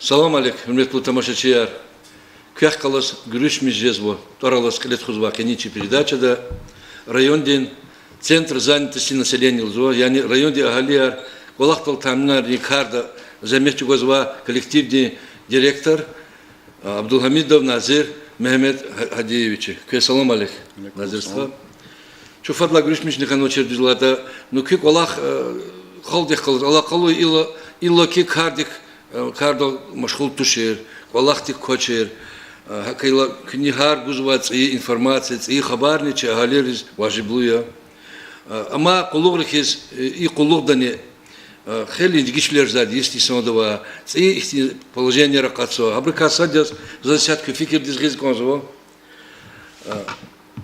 Салам алейк, hürmetli тамашачылар. Кях калас гүрүшмүш жезбо, торалас килет хузба кеничи передачада районден центр занятости населения лзо, яни районде агалияр, голахтал тамнар Рикардо, заместитель гозва коллективный директор Абдулхамидов Назир Мехмед Хадиевич. Салам алейк, Назирство. Чуфадла гүрүшмүш нехано чердилада, ну кик олах халдих калас, олах калу ило кик кардик Кардо машхул тушер, валахтик кочер, хакайла книгар гузвац и информация, и хабарниче, галерис важиблуя. Ама кулугрихис и кулугдане хели дигишлер зад, если самодова, и положение ракацо, абрикасадяс за десятку фикер дизгиз конзово.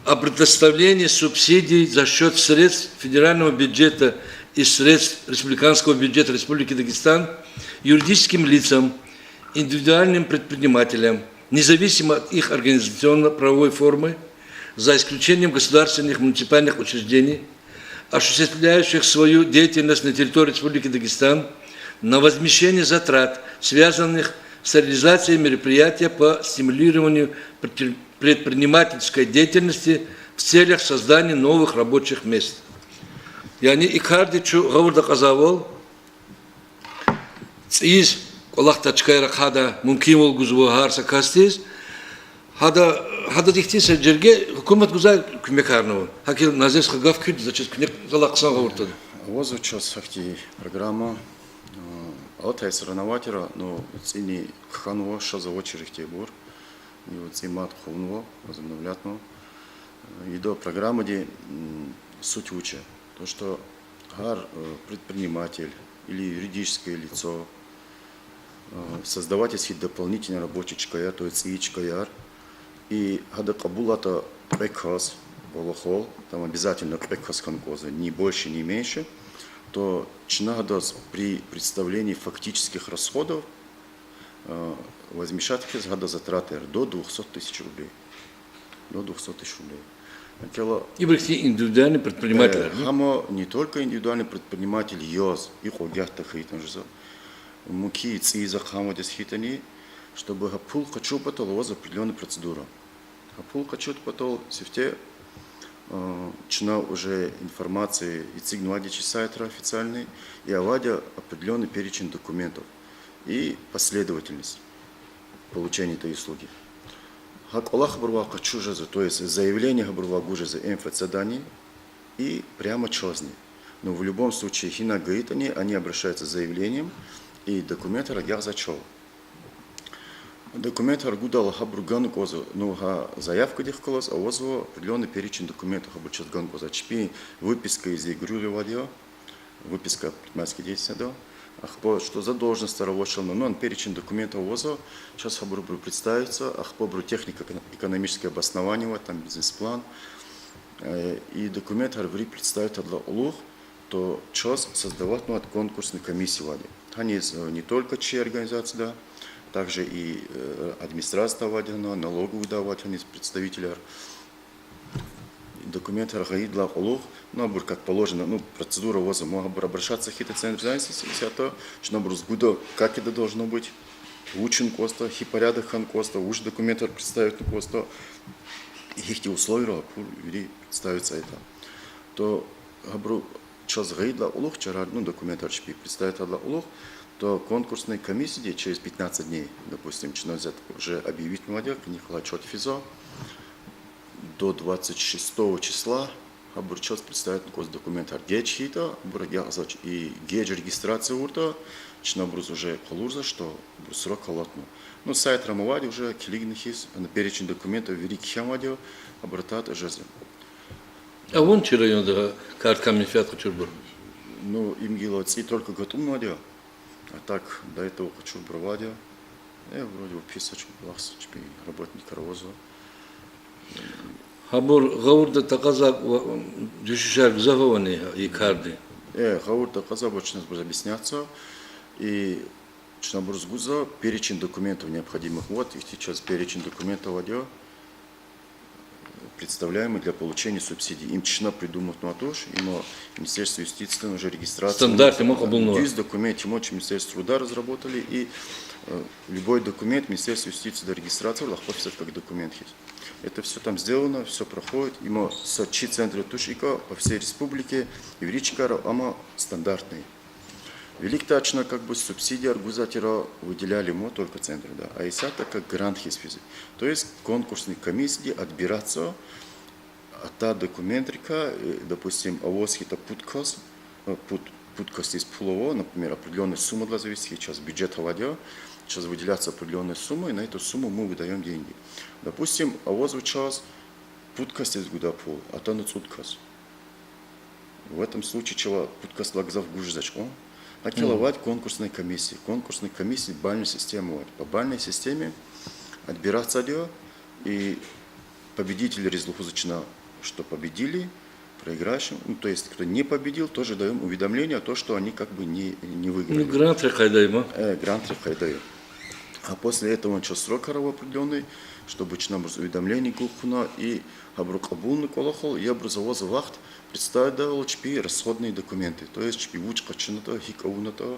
О предоставлении субсидий за счет средств федерального бюджета и средств республиканского бюджета Республики Дагестан юридическим лицам, индивидуальным предпринимателям, независимо от их организационно-правовой формы, за исключением государственных муниципальных учреждений, осуществляющих свою деятельность на территории Республики Дагестан, на возмещение затрат, связанных с реализацией мероприятия по стимулированию предпринимательской деятельности в целях создания новых рабочих мест. Yani ikardичу гавурда казавол, из колахтачкайра хада мумкин ол гузво харса кастис, хада дихтиса жерге хукумат гуза кумекарного. Хакил назес хагав кюд зачем кнек залаксан гавуртад. Вот сейчас хакти программа. Вот я соревнователя, но цени ханво что за очередь бур, и вот цимат хунво возобновлятно. И до программы где суть уча. То, что предприниматель или юридическое лицо создавать если дополнительный рабочий чкаяр, то есть чкаяр, и хада кабулата приказ волохол, там обязательно приказ конкоза, ни больше, ни меньше, то чинадос при представлении фактических расходов возмещать их затраты до 200 тысяч рублей. До 200 тысяч рублей. И брехти индивидуальный предприниматель. Хамо не только индивидуальный предприниматель йоз и хогяхта хитан же. Муки циза хамо дес хитани, чтобы хапул хочу потол воз определенную процедуру. Хапул хочу потол сифте чина уже информации и цигнуадичи сайтра официальный и авадя определенный перечень документов и последовательность получения этой услуги. Хак Аллах бурва качужаза, то есть заявление бурва гужаза МФЦ и прямо чозни. Но в любом случае хина гаитани, они обращаются с заявлением и документы рагях зачел. Документы аргудал хабругану козу, ну заявка дихкалас, а озво определенный перечень документов обучатган коза. Чпи выписка из игры вадио, выписка предпринимательской деятельности. Ахпо, что задолженность старого но он перечень документов ВОЗа, сейчас хабру представится, ахпо технико-экономическое обоснование, там бизнес-план, и документ харври представит для улух, то час создавать от конкурсной комиссии вади. Они не только чьи организации, да, также и администрация вади, налоговую давать, они представители. Документы рагаид для улух, но как положено, ну процедура ВОЗа, могут обращаться к центру занятости, то что набор сгуда, как это должно быть, учен коста, хипорядок хан коста, уж документы представят на коста, их те условия, вели представится это. То габру час рагаид для улух, вчера, ну документы представят для улух, то конкурсной комиссии через 15 дней, допустим, начинают уже объявить молодежь, Николай Чотфизо. До 26 числа обурчос представит документ аргечхита, и геж регистрация урта, чинабруз уже колурза, что срок холодно. Ну сайт рамовади уже килигнихис, на перечень документов великий хямадио, обратат жезл. А вон че район да картками фиат чурбур. Ну им гилоци только готов мадио, а так до этого хочу бравадио. Я вроде бы писач плахс, работник кароза. Хабур гавурда таказа дюшишар загованы и карты. Гавур таказа больше нас будет объясняться. И чнабур сгуза перечень документов необходимых. Вот их сейчас перечень документов вадё. представляемые для получения субсидий. Им честно придумать на то, что им Министерство юстиции уже регистрация. Стандарт ему обулного. Есть документ, ему Министерство труда разработали, и любой документ Министерство юстиции до регистрации лахпофисов как документ есть. Это все там сделано, все проходит. Ему сочи центры тушика по всей республике, еврейчика, ама стандартные. Велик точно как бы субсидии аргузатера выделяли ему только центры, да. А если это как грант есть. То есть конкурсные комиссии отбираться от та документрика, допустим, авоски-то путкость из пулово, например, определенная сумма для завести, сейчас бюджет вводя, сейчас выделяется определенная сумма, и на эту сумму мы выдаем деньги. Допустим, авоз сейчас путкость из гуда пул, а то на цуткость. В этом случае чего путкость лагзав гужзачко. На киловатт конкурсной комиссии. Конкурсной комиссии бальной системы. По бальной системе отбираться идет, и победители результативно, что победили, проигравшим, ну, то есть кто не победил, тоже даем уведомление о том, что они как бы не выиграли. Ну, грант рехайдаем, Грант рехайдаем. А после этого он срок определенный, чтобы чинабрус уведомление кухна и абрукабулный колохол, и образовался вахт, представил чпи расходные документы. То есть чпи вучка чината, хикауната,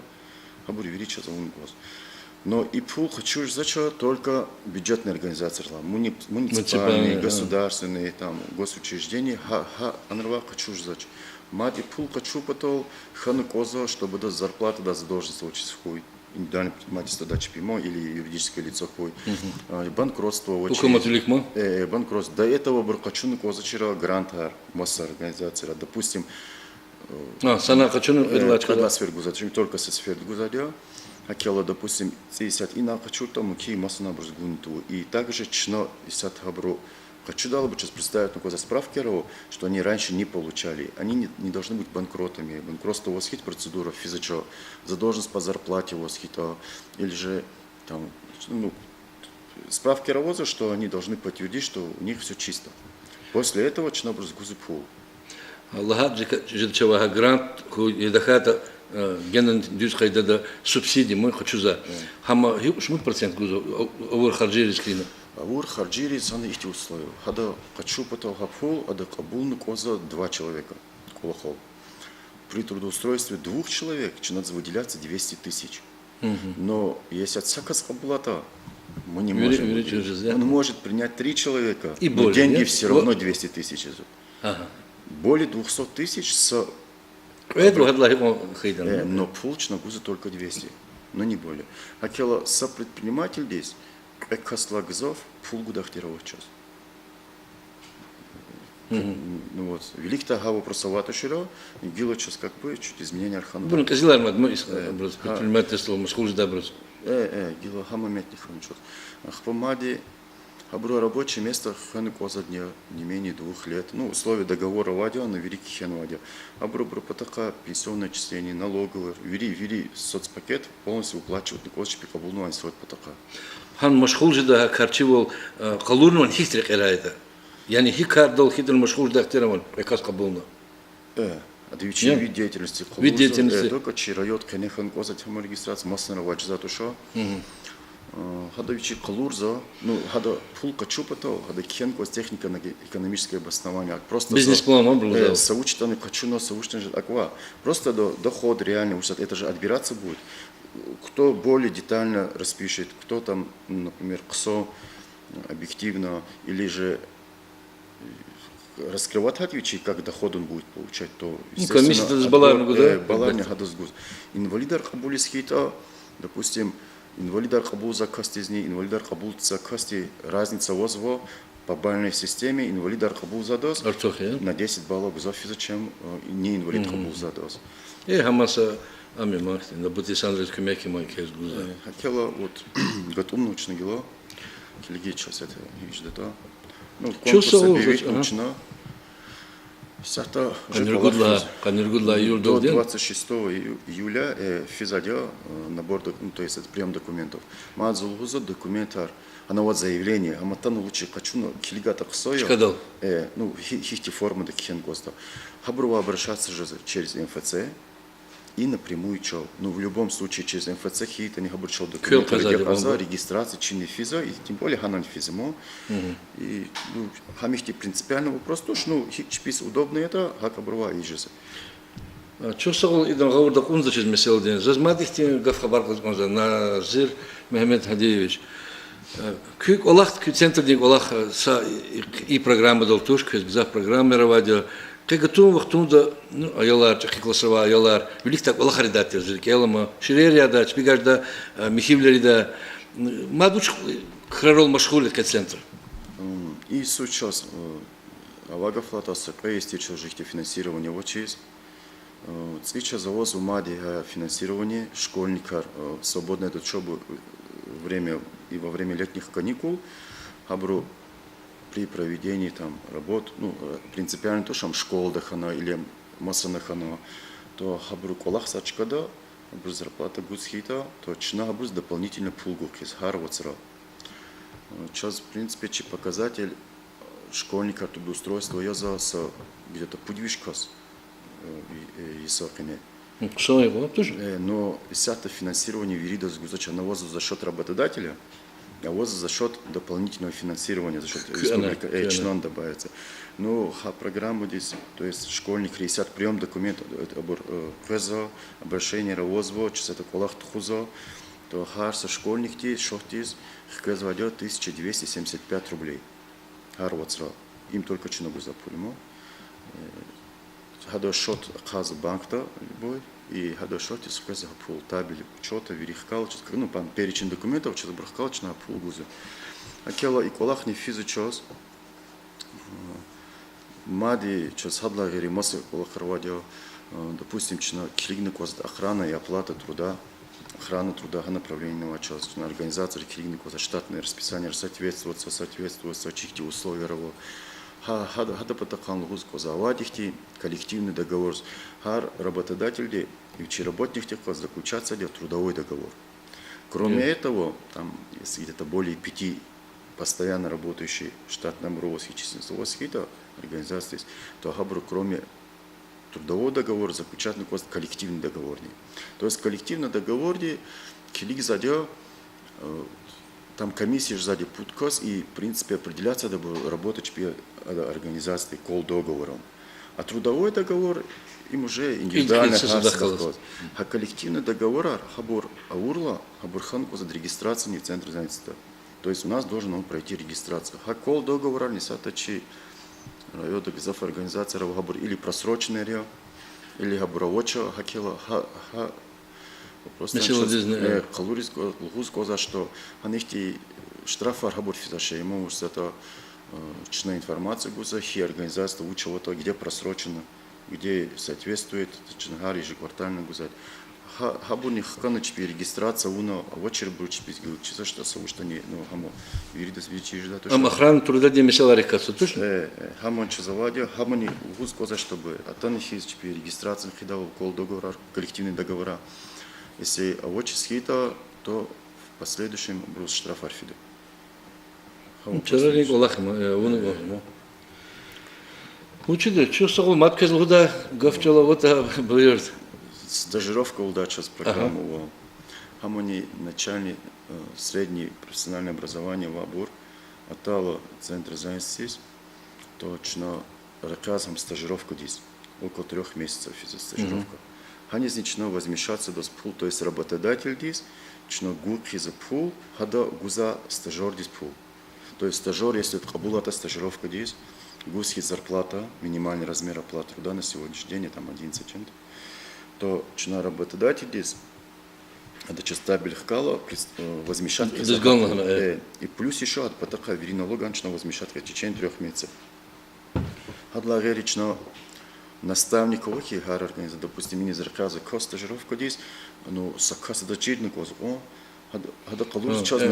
абур велича за унгоз. Но и пул хочу зачем только бюджетные организации, муниципальные, государственные, там, госучреждения, анрва хочу зачем. Мать и пул хочу потом хану коза, чтобы до зарплаты, до задолженности учить хуй. Индивидуальное предпринимательство дачи пимо или юридическое лицо хуй. Банкротство очень. Банкротство. До этого баркачуну козачера грантар, масса организации. Допустим, sana kaçını когда сфер гузачим только со сфер гузадя, акела, допустим, 50 и на хочу там ки масса наброс гунту. И также чно 50 хабру. Хочу дал бы сейчас представить на коза справкеров, что они раньше не получали. Они не должны быть банкротами. Банкротство у вас есть процедура физичо, задолженность по зарплате у вас есть, или же там, ну, справки работы, что они должны подтвердить, что у них все чисто. После этого чинабрус гузыпул. Аллаха жильчевага грант, едахата генен дюз хайдада субсидии, мы хочу за. Хама шмут процент гузу, овер харджири скрина. Аур харджири саны ихти условия. Хада хочу потом хапфул, ада кабулну коза 2 человека. Колохол. При трудоустройстве 2 человек начинает выделяться 200 тысяч. Но если от сакас кабулата, мы не можем. Он может принять 3 человека, и но деньги нет? Все равно 200 тысяч. Ага. Более 200 тысяч с... но получено гузы только 200, но не более. Акела сопредприниматель здесь, экослагзов, пулгудахтировых час. Ну вот, велик-то гава просовато широ, и гило час как бы чуть изменение архана. Ну, казилар мад мы предпринимательство, мускул ждабрус. Гило хама метних ханчот. Ахпамади, абру рабочее место ханукоза дня не менее 2 лет. Ну, условия договора вадя на великий хен вадя. Абру потака, пенсионное отчисление, налоговые, вери соцпакет полностью уплачивают на козочки пикабулну ансвот потака. Хан машхул жда харчивол калурнун хистрик эрайда. Yani hikar dol hidр машхул жда хтерамон экас кабулну. Отвечаю вид деятельности. Вид деятельности. Только чирайот кенехан коза тема регистрация массана ваджза туша. Хадовичи калурза, ну хада фулка чупато, хада кенко с техника экономическое обоснование. Просто бизнес-план он был. Соучтаны качуно, соучтаны аква. Просто доход реальный, это же отбираться будет. Кто более детально распишет, кто там, например, КСО объективно, или же раскрывать отвечи, как доход он будет получать, то естественно, баларный гадозгуз. Инвалидар кабули схита, допустим, инвалидар кабул за кастизни, инвалидар кабул за касти, разница возво по бальной системе, инвалидар кабул за доз на 10 баллов гузофиза, чем не инвалид кабул за доз. Хамаса ами махти, на бути сандрис кумяки мой кез гуза. Хотела вот готовно учно гило, келеги час это видишь да. Ну, конкурс объявить учно. До 26 июля физадя набор, ну, то есть это прием документов. Мазулгуза документар. Она вот заявление, а матану лучше качуно килигата ксоя. Ну хихти формы до кихен госта. Хабрува обращаться же через МФЦ. и напрямую чел. Ну, в любом случае, через МФЦ хит, они говорят, что Кел документы, казали, регистрация, чинный физа, и тем более ханан физимо. И, ну, хамихти принципиальный вопрос, то, что, ну, хитчпис удобно это, хакаброва и жизнь. Что согол идан гавурда кунза через меселден. Зазмадихти гав хабар кунза Назир Мехмед Хадиевич. Кюк олах центрник олах са и программа долтуш, кюк за программа равадио. Кega toen we toen de aylar, çıkıklasa aylar, birlikte Allah haridat yazdık. Yalama şireriya da, çıkıgar da, mihivleri da, maduç kırarol maşgul etket центр. И сейчас Авага Флатаса, есть жихте финансирование вот через. Сейчас завоз в МАДе финансирование школьников, свободное от учебы время и во время летних каникул, абру при проведении там работ, ну, принципиально то, что школа дахана или масса нахана, то хабру колах сачкада, хабру зарплата гусхита, то чна хабру дополнительно пулгу кис харвацра. Сейчас, в принципе, показатель школьника трудоустройства я за где-то подвижкас и соками. Что его тоже? Но это финансирование виридос гузача навоза за счет работодателя. А вот за счет дополнительного финансирования, за счет республики Эйчнон добавится. Ну, программа здесь, то есть школьник рейсят прием документов, квезо, обращение равозво, часа это колах тхузо, то харса школьник здесь, шохтис, квезо идет 1275 рублей. Хар вот сразу. Им только чиногу запулимо. Хадо шот хаз банк-то любой. И хадашоти сквозь пул табель что-то верихкал, ну пан перечень документов, что-то брахкал, на пул гузы. Акела и колах не физичос. Мади час хадла гери масса колах рвадио, допустим, чина килигник воз охрана и оплата труда. Охрана труда, направление час, на организация килигник воз штатное расписание соответствуется чихти условия раво. Хада потакан лгузко завадихти, коллективный договор. Хар работодатель и работник заключаться трудовой договор. Кроме этого, там, если где-то более 5 постоянно работающих штатном ровосхи численности организации, то хабру кроме трудового договора заключать коллективный договор. То есть коллективный договор килик задел там комиссия сзади путкос и в принципе определяться дабы работать организации кол договором. А трудовой договор им уже индивидуально харс. А коллективный договор хабур аурла хабур ханку за регистрацию в центре занятости. То есть у нас должен он пройти регистрацию. А кол договора не сатачи райода гизаф организация хабур или просроченный рио или хабуровоча хакела просто калурис лгуз коза что анихти штраф архабур физаше ему уже это честная информация гуза хи организация учила то где просрочено где соответствует ченгар ежеквартально гузать хабур не хаканыч регистрация уно а вочер буч чиза что со что не ну хамо виридас вичижда то что охрана труда не мешала рекаться точно хамон чизавадя хамони лгуз коза чтобы атанихи регистрация хидал кол договора коллективные договора. Если авочи схита, то в последующем брус штраф арфиду. Человек Аллахма, он учит, что согол матка злуда говчала вот блюрт. Стажировка удача с программой. Хамони начальный средний профессиональное образование в Абур, атало центр занятости, точно рассказом стажировку здесь около 3 месяцев стажировка. Они начинают возмещаться до пул, то есть работодатель здесь, начинает гурки за пул, хада гуза стажер здесь пул. То есть стажер, если это была стажировка здесь, гузки зарплата, минимальный размер оплаты труда на сегодняшний день, там 11 чем-то, то начинает работодатель здесь, это часто бельхкала, возмещать. И плюс еще от потока вери налога начинает возмещать в течение 3 месяцев. Хадла верично наставник окей гар организации, допустим, мини заказы стажировка здесь, ну сакаса дочерник воз, хада калуз сейчас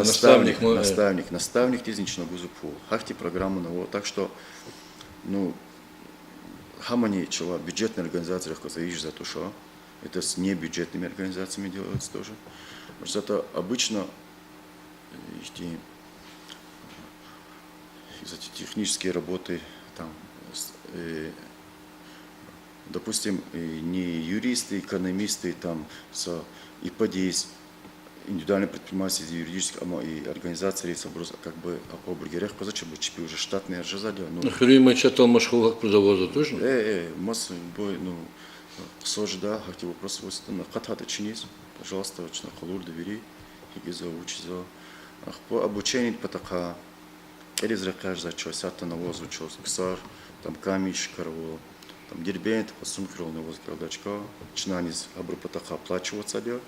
наставник здесь ничего гузупу, хахти программу на так что, ну хамани чела бюджетная организация заявишь за то, что это с небюджетными организациями делается тоже, потому что это обычно эти технические работы там допустим, и не юристы, экономисты, там, и подейс, индивидуальные предприниматели, юридические, и организации, как бы, по бургерах, позачем бы чипи уже штатные жизали. Хрюма чатал машхулак прозавоза тоже? Масса бой, сож, да, хотел вопрос, на катата чинись, пожалуйста, очень халур довери, и за учизо. По обучению потака, или зракаш за что, сята на возу, что, ксар, там камиш, карво, там дербент, посумкрол на воз крадачка, чинанис, абру потака оплачиваться дё,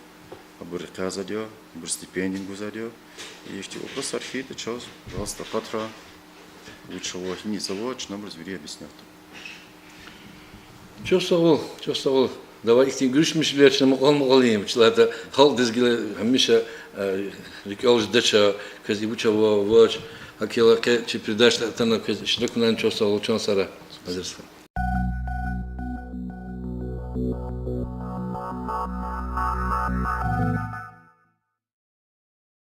абру река задё, абру стипендингу задё. И еще вопрос архита, что, пожалуйста, патра, лучшего не завод, нам развери объяснят. Что савол? Давай их не görüşmüşler için olmalıyım. Çılada hal dizgili hamisha рекалж дача кази бучава вач акела ке чи придаш тана ке шрекунан чосал чансара.